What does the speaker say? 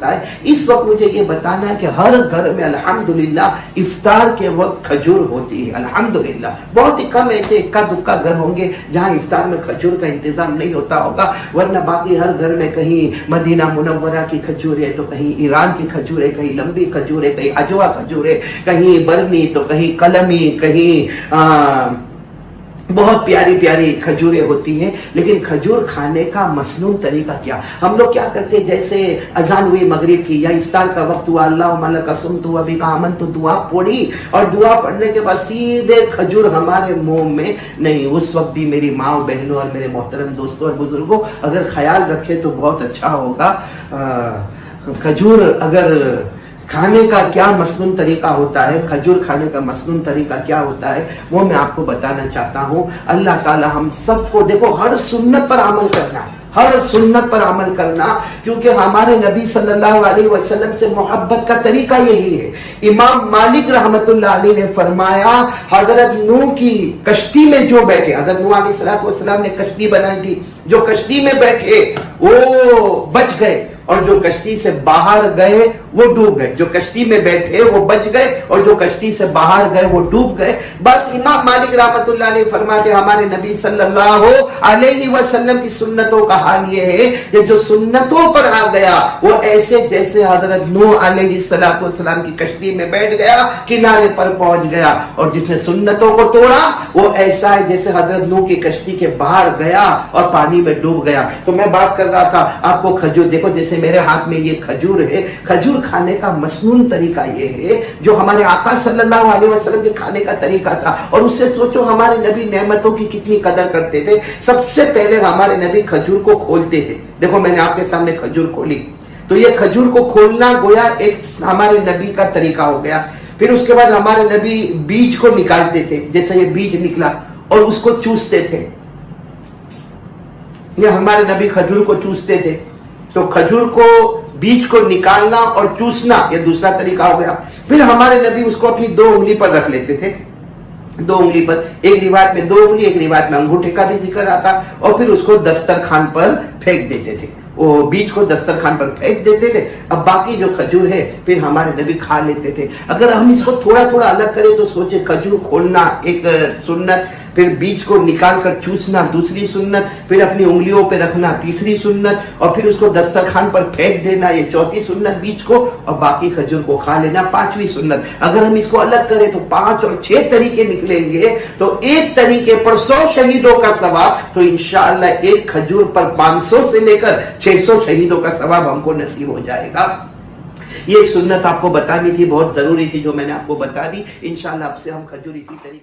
اس وقت مجھے یہ بتانا ہے کہ ہر گھر میں الحمدللہ افطار کے وقت کھجور ہوتی ہے. الحمدللہ بہت ہی کم ایسے اکا دکا گھر ہوں گے جہاں افطار میں کھجور کا انتظام نہیں ہوتا ہوگا، ورنہ باقی ہر گھر میں کہیں مدینہ منورہ کی کھجور ہے تو کہیں ایران کی کھجور ہے، کہیں لمبی کھجور ہے، کہیں اجوا کھجور ہے، کہیں برنی تو کہیں قلمی، کہیں بہت پیاری پیاری کھجوریں ہوتی ہیں. لیکن کھجور کھانے کا مسنون طریقہ کیا؟ ہم لوگ کیا کرتے ہیں، جیسے اذان ہوئی مغرب کی یا افطار کا وقت ہوا، اللہم لک صمت و بک آمنت، دعا پڑھی اور دعا پڑھنے کے بعد سیدھے کھجور ہمارے منہ میں نہیں. اس وقت بھی میری ماں و بہنوں اور میرے محترم دوستوں اور بزرگوں اگر خیال رکھے تو بہت اچھا ہوگا. کھجور اگر کھانے کا کیا مسنون طریقہ ہوتا ہے، کھجور کھانے کا مسنون طریقہ کیا ہوتا ہے، وہ میں آپ کو بتانا چاہتا ہوں. اللہ تعالی ہم سب کو دیکھو ہر سنت پر عمل کرنا، ہر سنت پر عمل کرنا، کیونکہ ہمارے نبی صلی اللہ علیہ وسلم سے محبت کا طریقہ یہی ہے. امام مالک رحمت اللہ علیہ نے فرمایا، حضرت نوح کی کشتی میں جو بیٹھے، حضرت نوح علیہ السلام نے کشتی بنائی تھی، جو کشتی میں بیٹھے وہ بچ گئے اور جو کشتی سے باہر گئے وہ ڈوب گئے. جو کشتی میں بیٹھے وہ بچ گئے اور جو کشتی سے باہر گئے وہ ڈوب گئے. بس امام مالک رحمت اللہ علیہ فرماتے ہمارے نبی صلی اللہ علیہ وسلم کی سنتوں کا حال یہ ہے کہ جو سنتوں پر آ گیا وہ ایسے جیسے حضرت نوح علیہ السلام کی کشتی میں بیٹھ گیا، کنارے پر پہنچ گیا، اور جس نے سنتوں کو توڑا وہ ایسا ہے جیسے حضرت نوح کی کشتی کے باہر گیا اور پانی میں ڈوب گیا. تو میں بات کر رہا تھا آپ کو کھجور، دیکھو جیسے میرے ہاتھ میں یہ کھجور ہے، کھجور کھانے کا مسنون طریقہ یہ ہے جو ہمارے آقا صلی اللہ علیہ وسلم کے کھانے کا طریقہ تھا. اور اس سے سوچو ہمارے نبی نعمتوں کی کتنی قدر کرتے تھے. سب سے پہلے ہمارے نبی کھجور کو کھولتے تھے. دیکھو میں نے آپ کے سامنے کھجور کھولی تو یہ کھجور کو کھولنا گویا ایک ہمارے نبی کا طریقہ ہو گیا. پھر اس کے بعد ہمارے نبی بیج کو نکالتے تھے، جیسے یہ بیج نکلا اور اس کو چوستے تھے. یہ ہمارے نبی کھجور کو چوستے تھے. تو کھجور کو بیج کو نکالنا اور چوسنا یہ دوسرا طریقہ ہو گیا. پھر ہمارے نبی اس کو اپنی 2 انگلی پر رکھ لیتے تھے، 2 انگلی پر، ایک روایت میں 2 انگلی، ایک روایت میں انگوٹھے کا بھی ذکر آتا، اور پھر اس کو دسترخوان پر پھینک دیتے تھے. وہ بیج کو دسترخوان پر پھینک دیتے تھے. اب باقی جو کھجور ہے پھر ہمارے نبی کھا لیتے تھے. اگر ہم اس کو تھوڑا تھوڑا الگ کریں تو سوچے کھجور کھولنا ایک سنت، پھر بیج کو نکال کر چوسنا دوسری سنت، پھر اپنی انگلیوں پہ رکھنا تیسری سنت، اور پھر اس کو دسترخوان پر پھینک دینا یہ چوتھی سنت بیج کو، اور باقی کھجور کو کھا لینا پانچویں سنت. اگر ہم اس کو الگ کریں تو 5 اور 6 طریقے نکلیں گے. تو ایک طریقے پر 100 شہیدوں کا ثواب، تو انشاءاللہ ایک کھجور پر 500 سے لے کر 600 شہیدوں کا ثواب ہم کو نصیب ہو جائے گا. یہ ایک سنت آپ کو بتانی تھی، بہت ضروری تھی جو میں نے آپ کو بتا دی. انشاءاللہ اب سے ہم کھجور اسی طریقے